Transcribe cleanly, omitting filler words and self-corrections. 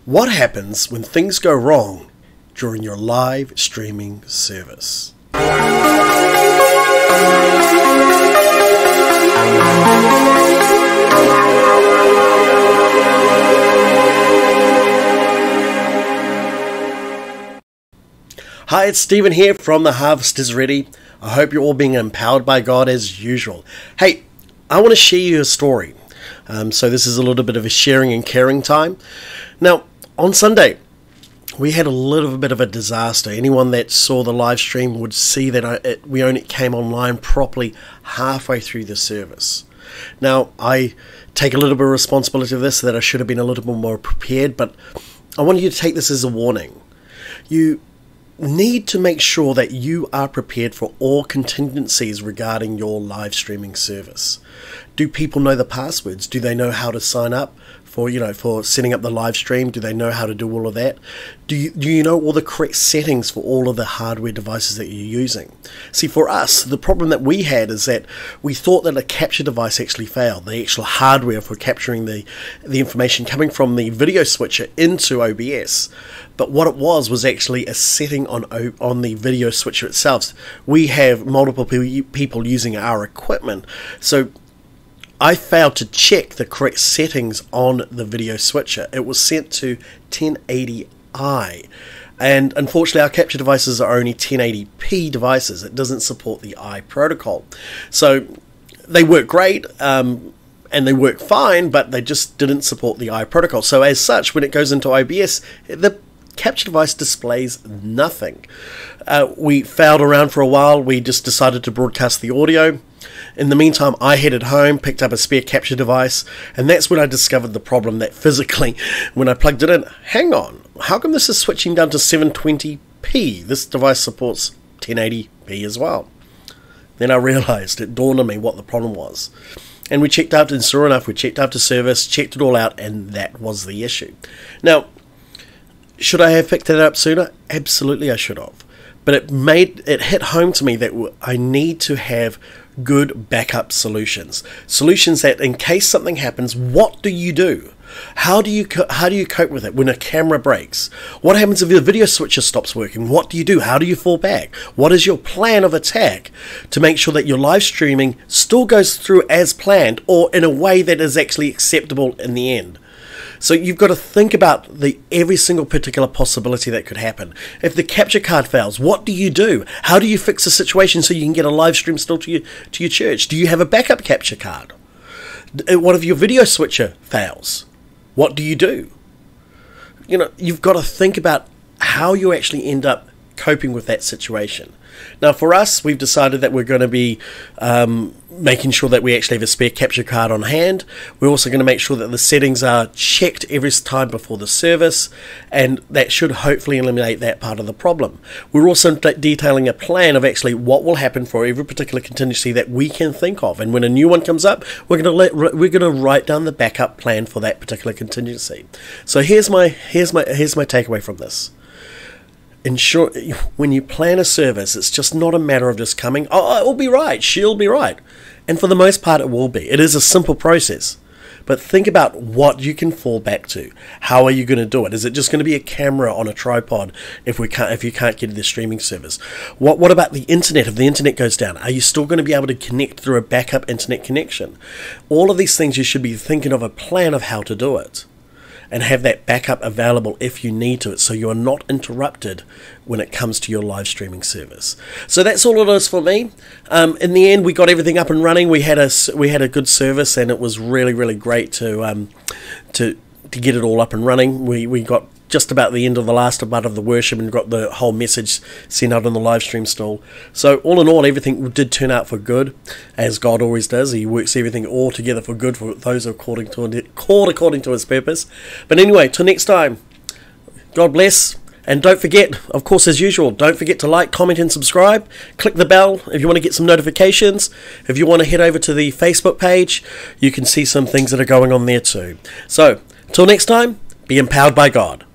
What happens when things go wrong during your live streaming service? Hi, it's Stephen here from The Harvest is Ready. I hope you're all being empowered by God as usual. Hey, I want to share you a story. So this is a little bit of a sharing and caring time. Now, on Sunday, we had a little bit of a disaster. Anyone that saw the live stream would see that we only came online properly halfway through the service. Now, I take a little bit of responsibility of this, that I should have been a little bit more prepared, but I want you to take this as a warning. You need to make sure that you are prepared for all contingencies regarding your live streaming service. Do people know the passwords? Do they know how to sign up for setting up the live stream? Do they know how to do all of that? Do you know all the correct settings for all of the hardware devices that you're using? See, for us, the problem that we had is that we thought that a capture device actually failed, the actual hardware for capturing the information coming from the video switcher into OBS. But what it was actually a setting on the video switcher itself. We have multiple people using our equipment, so I failed to check the correct settings on the video switcher. It was sent to 1080i, and unfortunately our capture devices are only 1080p devices. It doesn't support the I protocol. So they work great, and they work fine, but they just didn't support the I protocol. So as such, when it goes into OBS, the capture device displays nothing. We failed around for a while. We just decided to broadcast the audio. In the meantime, I headed home, picked up a spare capture device, and that's when I discovered the problem, that physically, when I plugged it in, hang on, how come this is switching down to 720p? This device supports 1080p as well. Then I realized, it dawned on me what the problem was. And we checked out, and sure enough, we checked out the service, checked it all out, and that was the issue. Now, should I have picked it up sooner? Absolutely I should have. But it hit home to me that I need to have good backup solutions. Solutions that in case something happens, what do you do? How do you cope with it when a camera breaks? What happens if your video switcher stops working? What do you do? How do you fall back? What is your plan of attack to make sure that your live streaming still goes through as planned, or in a way that is actually acceptable in the end? So you've got to think about every single particular possibility that could happen. If the capture card fails, what do you do? How do you fix the situation so you can get a live stream still to your church? Do you have a backup capture card? What if your video switcher fails? What do you do? You've got to think about how you actually end up coping with that situation. Now, for us, we've decided that we're going to be making sure that we actually have a spare capture card on hand. We're also going to make sure that the settings are checked every time before the service, and that should hopefully eliminate that part of the problem. We're also detailing a plan of actually what will happen for every particular contingency that we can think of, and when a new one comes up, we're going to write down the backup plan for that particular contingency. So here's my takeaway from this. Ensure when you plan a service, it's just not a matter of just coming, oh, it'll be right, she'll be right. And for the most part, it will be. It is a simple process. But think about what you can fall back to. How are you going to do it? Is it just going to be a camera on a tripod if you can't get to the streaming service? What about the internet? If the internet goes down, are you still going to be able to connect through a backup internet connection? All of these things, you should be thinking of a plan of how to do it, and have that backup available if you need to, so you are not interrupted when it comes to your live streaming service. So that's all it is for me. In the end, we got everything up and running. We had a good service, and it was really, really great to get it all up and running. We got just about the end of the last part of the worship and got the whole message sent out on the live stream still. So all in all, everything did turn out for good, as God always does. He works everything all together for good for those who are called according to his purpose. But anyway, till next time, God bless. And don't forget, of course, as usual, don't forget to like, comment and subscribe. Click the bell if you want to get some notifications. If you want to head over to the Facebook page, you can see some things that are going on there too. So, till next time, be empowered by God.